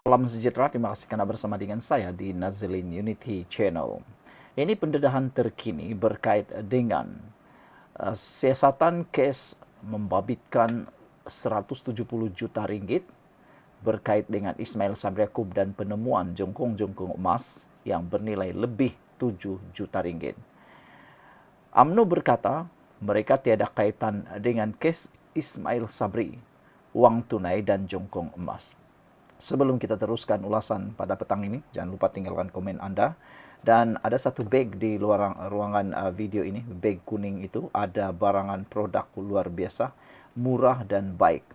Salam sejahtera, terima kasih karena bersama dengan saya di Nazilin Unity Channel. Ini pendedahan terkini berkait dengan siasatan kes membabitkan 170 juta ringgit berkait dengan Ismail Sabri Yaakob dan penemuan jongkong-jongkong emas yang bernilai lebih 7 juta ringgit. UMNO berkata mereka tiada kaitan dengan kes Ismail Sabri, wang tunai dan jongkong emas. Sebelum kita teruskan ulasan pada petang ini, jangan lupa tinggalkan komen Anda. Dan ada satu bag di luar ruangan video ini, bag kuning itu, ada barangan produk luar biasa, murah dan baik.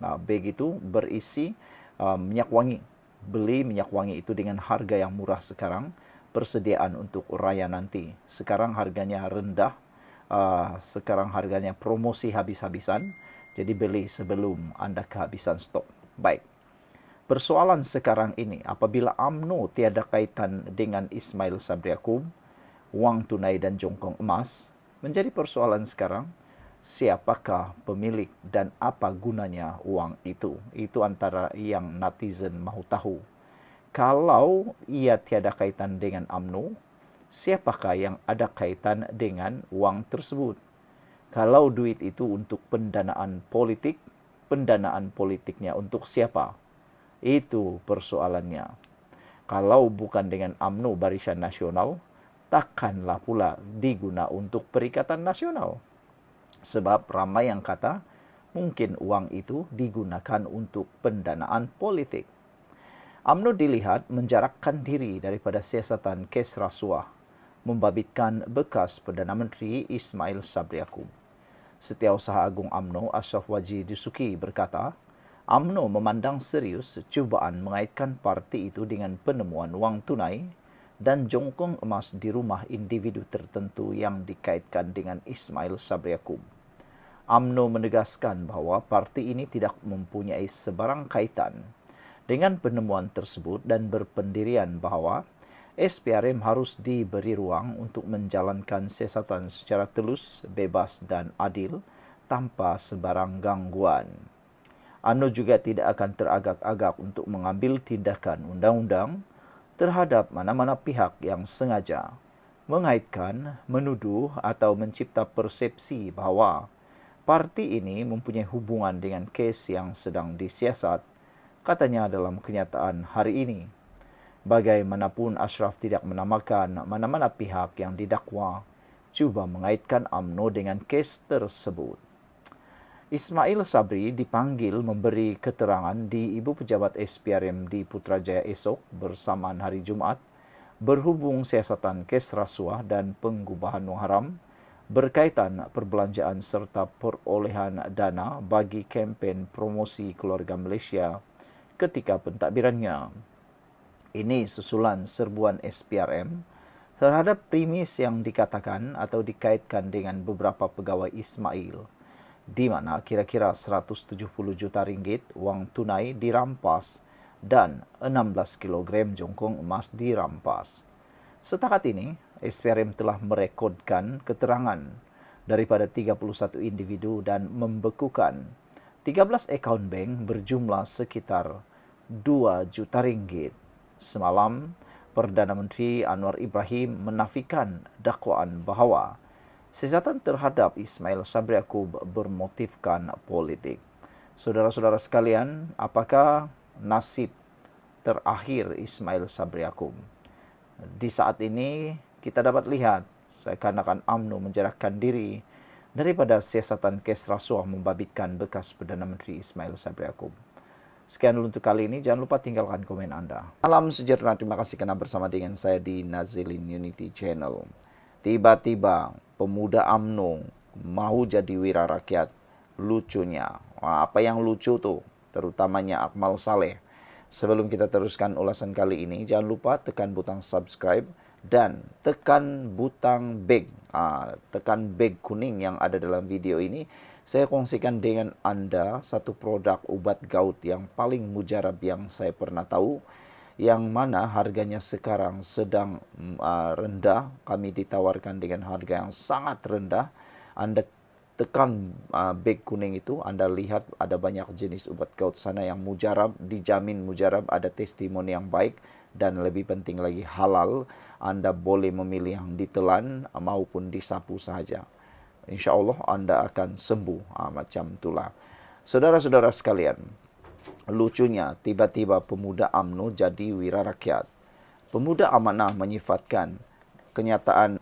Nah, bag itu berisi minyak wangi. Beli minyak wangi itu dengan harga yang murah sekarang, persediaan untuk raya nanti. Sekarang harganya rendah, sekarang harganya promosi habis-habisan, jadi beli sebelum Anda kehabisan stok. Baik. Persoalan sekarang ini, apabila UMNO tiada kaitan dengan Ismail Sabri Yaakob, wang tunai dan jongkong emas, menjadi persoalan sekarang, siapakah pemilik dan apa gunanya uang itu? Itu antara yang netizen mahu tahu. Kalau ia tiada kaitan dengan UMNO, siapakah yang ada kaitan dengan uang tersebut? Kalau duit itu untuk pendanaan politiknya untuk siapa? Itu persoalannya. Kalau bukan dengan UMNO Barisan Nasional, takkanlah pula diguna untuk Perikatan Nasional. Sebab ramai yang kata mungkin uang itu digunakan untuk pendanaan politik. UMNO dilihat menjarakkan diri daripada siasatan kes rasuah, membabitkan bekas Perdana Menteri Ismail Sabri Yaakob. Setiausaha Agung UMNO Ashraf Waji Dusuki berkata, UMNO memandang serius cubaan mengaitkan parti itu dengan penemuan wang tunai dan jongkong emas di rumah individu tertentu yang dikaitkan dengan Ismail Sabri Yaakob. UMNO menegaskan bahawa parti ini tidak mempunyai sebarang kaitan dengan penemuan tersebut dan berpendirian bahawa SPRM harus diberi ruang untuk menjalankan siasatan secara telus, bebas dan adil tanpa sebarang gangguan. UMNO juga tidak akan teragak-agak untuk mengambil tindakan undang-undang terhadap mana-mana pihak yang sengaja mengaitkan, menuduh atau mencipta persepsi bahawa parti ini mempunyai hubungan dengan kes yang sedang disiasat, katanya dalam kenyataan hari ini. Bagaimanapun Ashraf tidak menamakan mana-mana pihak yang didakwa cuba mengaitkan UMNO dengan kes tersebut. Ismail Sabri dipanggil memberi keterangan di Ibu Pejabat SPRM di Putrajaya esok bersamaan hari Jumaat berhubung siasatan kes rasuah dan penggubahan wang haram berkaitan perbelanjaan serta perolehan dana bagi kempen promosi keluarga Malaysia ketika pentadbirannya. Ini susulan serbuan SPRM terhadap premis yang dikatakan atau dikaitkan dengan beberapa pegawai Ismail, di mana kira-kira 170 juta ringgit wang tunai dirampas dan 16 kilogram jongkong emas dirampas. Setakat ini, SPRM telah merekodkan keterangan daripada 31 individu dan membekukan 13 akaun bank berjumlah sekitar 2 juta ringgit. Semalam, Perdana Menteri Anwar Ibrahim menafikan dakwaan bahawa siasatan terhadap Ismail Sabri Yaakob bermotifkan politik. Saudara-saudara sekalian, apakah nasib terakhir Ismail Sabri Yaakob? Di saat ini kita dapat lihat seakan-akan UMNO menjarakkan diri daripada siasatan kes rasuah membabitkan bekas Perdana Menteri Ismail Sabri Yaakob. Sekian dulu untuk kali ini. Jangan lupa tinggalkan komen Anda. Salam sejahtera. Terima kasih kerana bersama dengan saya di Nazilin Unity Channel. Tiba-tiba pemuda UMNO mahu jadi wira rakyat. Lucunya. Apa yang lucu tuh? Terutamanya Akmal Saleh. Sebelum kita teruskan ulasan kali ini, jangan lupa tekan butang subscribe dan tekan butang beg. Tekan beg kuning yang ada dalam video ini. Saya kongsikan dengan Anda satu produk ubat gout yang paling mujarab yang saya pernah tahu, yang mana harganya sekarang sedang rendah. Kami ditawarkan dengan harga yang sangat rendah. Anda tekan beg kuning itu, Anda lihat ada banyak jenis ubat gout sana yang mujarab, dijamin mujarab, ada testimoni yang baik, dan lebih penting lagi halal. Anda boleh memilih yang ditelan maupun disapu saja. Insya Allah Anda akan sembuh. Macam itulah. Saudara-saudara sekalian, lucunya tiba-tiba pemuda UMNO jadi wira rakyat. Pemuda amanah menyifatkan kenyataan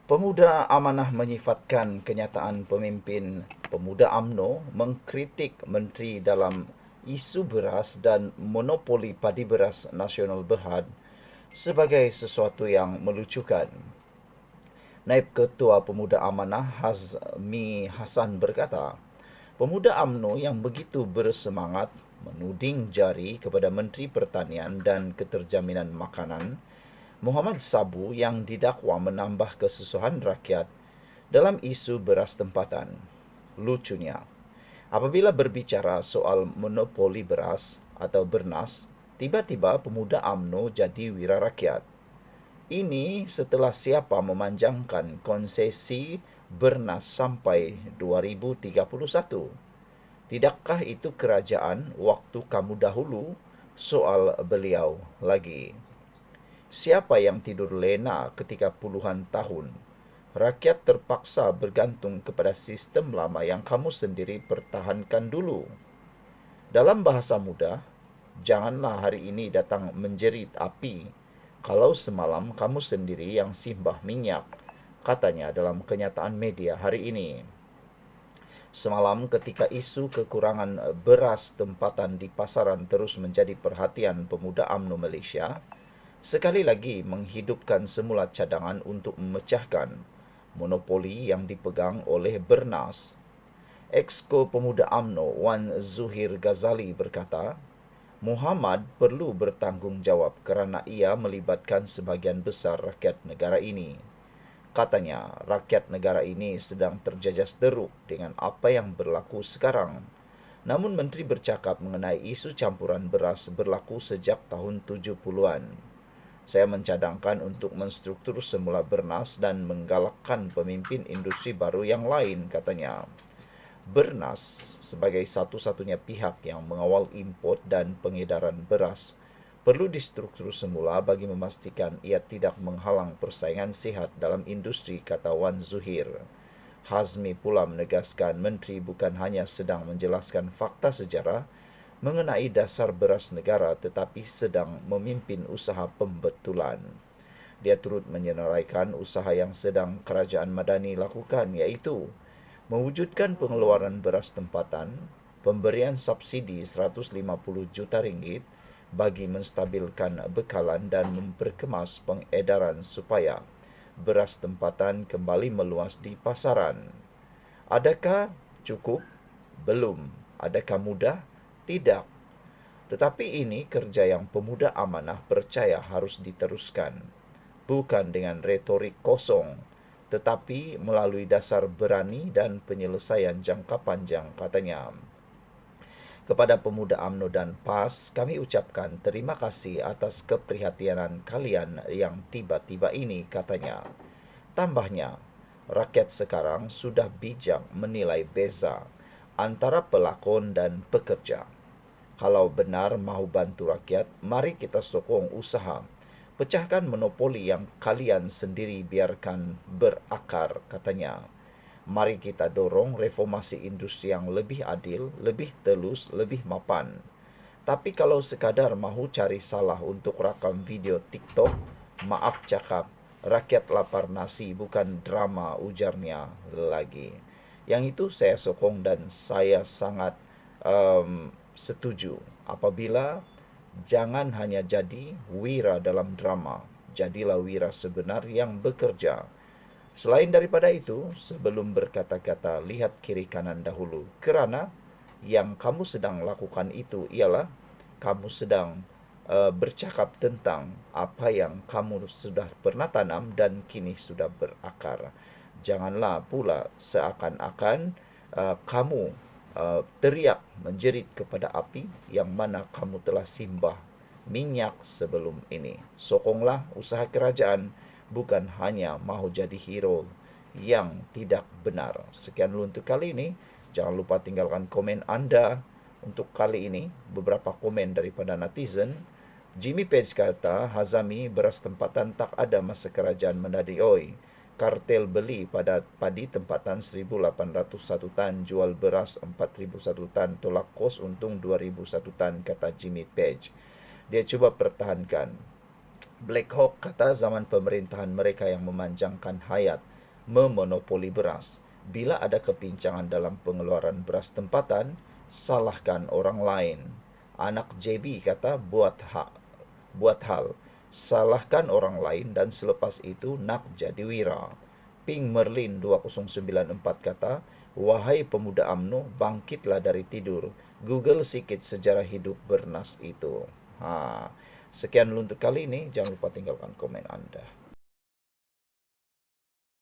pemimpin pemuda UMNO mengkritik menteri dalam isu beras dan monopoli padi beras nasional Berhad sebagai sesuatu yang melucukan. Naib Ketua Pemuda Amanah Hazmi Hasan berkata, pemuda UMNO yang begitu bersemangat menuding jari kepada Menteri Pertanian dan Keterjaminan Makanan Muhammad Sabu yang didakwa menambah kesusahan rakyat dalam isu beras tempatan. Lucunya, apabila berbicara soal monopoli beras atau Bernas, tiba-tiba pemuda UMNO jadi wira rakyat. Ini setelah siapa memanjangkan konsesi Bernas sampai 2031. Tidakkah itu kerajaan waktu kamu dahulu? Soal beliau lagi. Siapa yang tidur lena ketika puluhan tahun rakyat terpaksa bergantung kepada sistem lama yang kamu sendiri pertahankan dulu? Dalam bahasa mudah, janganlah hari ini datang menjerit api kalau semalam kamu sendiri yang simbah minyak, katanya dalam kenyataan media hari ini. Semalam ketika isu kekurangan beras tempatan di pasaran terus menjadi perhatian pemuda UMNO Malaysia, sekali lagi menghidupkan semula cadangan untuk memecahkan monopoli yang dipegang oleh Bernas. Exco Pemuda UMNO Wan Zuhir Ghazali berkata, Muhammad perlu bertanggungjawab kerana ia melibatkan sebahagian besar rakyat negara ini. Katanya, rakyat negara ini sedang terjejas teruk dengan apa yang berlaku sekarang. Namun Menteri bercakap mengenai isu campuran beras berlaku sejak tahun 70-an. Saya mencadangkan untuk menstruktur semula Bernas dan menggalakkan pemimpin industri baru yang lain, katanya. Bernas sebagai satu-satunya pihak yang mengawal import dan pengedaran beras perlu distruktur semula bagi memastikan ia tidak menghalang persaingan sihat dalam industri, kata Wan Zuhir. Hazmi pula menegaskan menteri bukan hanya sedang menjelaskan fakta sejarah mengenai dasar beras negara tetapi sedang memimpin usaha pembetulan. Dia turut menyenaraikan usaha yang sedang Kerajaan Madani lakukan, iaitu mewujudkan pengeluaran beras tempatan, pemberian subsidi 150 juta ringgit bagi menstabilkan bekalan dan memperkemas pengedaran supaya beras tempatan kembali meluas di pasaran. Adakah cukup? Belum. Adakah mudah? Tidak. Tetapi ini kerja yang pemuda amanah percaya harus diteruskan. Bukan dengan retorik kosong, tetapi melalui dasar berani dan penyelesaian jangka panjang, katanya. Kepada pemuda UMNO dan PAS, kami ucapkan terima kasih atas keprihatinan kalian yang tiba-tiba ini, katanya. Tambahnya, rakyat sekarang sudah bijak menilai beza antara pelakon dan pekerja. Kalau benar mahu bantu rakyat, mari kita sokong usaha. Pecahkan monopoli yang kalian sendiri biarkan berakar, katanya. Mari kita dorong reformasi industri yang lebih adil, lebih telus, lebih mapan. Tapi kalau sekadar mahu cari salah untuk rakam video TikTok, maaf cakap, rakyat lapar nasi bukan drama, ujarnya lagi. Yang itu saya sokong dan saya sangat setuju. Apabila jangan hanya jadi wira dalam drama, jadilah wira sebenar yang bekerja. Selain daripada itu, sebelum berkata-kata, lihat kiri kanan dahulu. Kerana yang kamu sedang lakukan itu ialah kamu sedang bercakap tentang apa yang kamu sudah pernah tanam dan kini sudah berakar. Janganlah pula seakan-akan kamu teriak menjerit kepada api yang mana kamu telah simbah minyak sebelum ini. Sokonglah usaha kerajaan, bukan hanya mahu jadi hero yang tidak benar. Sekian dulu untuk kali ini. Jangan lupa tinggalkan komen Anda. Untuk kali ini, beberapa komen daripada netizen. Jimmy Page kata, Hazami, beras tempatan tak ada masa kerajaan Menadioi. Kartel beli pada padi tempatan 1.801 tan, jual beras 4.001 tan, tolak kos untung 2.001 tan, kata Jimmy Page. Dia cuba pertahankan. Black Hawk kata zaman pemerintahan mereka yang memanjangkan hayat, memonopoli beras. Bila ada kepincangan dalam pengeluaran beras tempatan, salahkan orang lain. Anak JB kata buat hal, salahkan orang lain dan selepas itu nak jadi wira. Ping Merlin 2094 kata, wahai pemuda UMNO, bangkitlah dari tidur. Google sikit sejarah hidup Bernas itu. Sekian untuk kali ini. Jangan lupa tinggalkan komen Anda.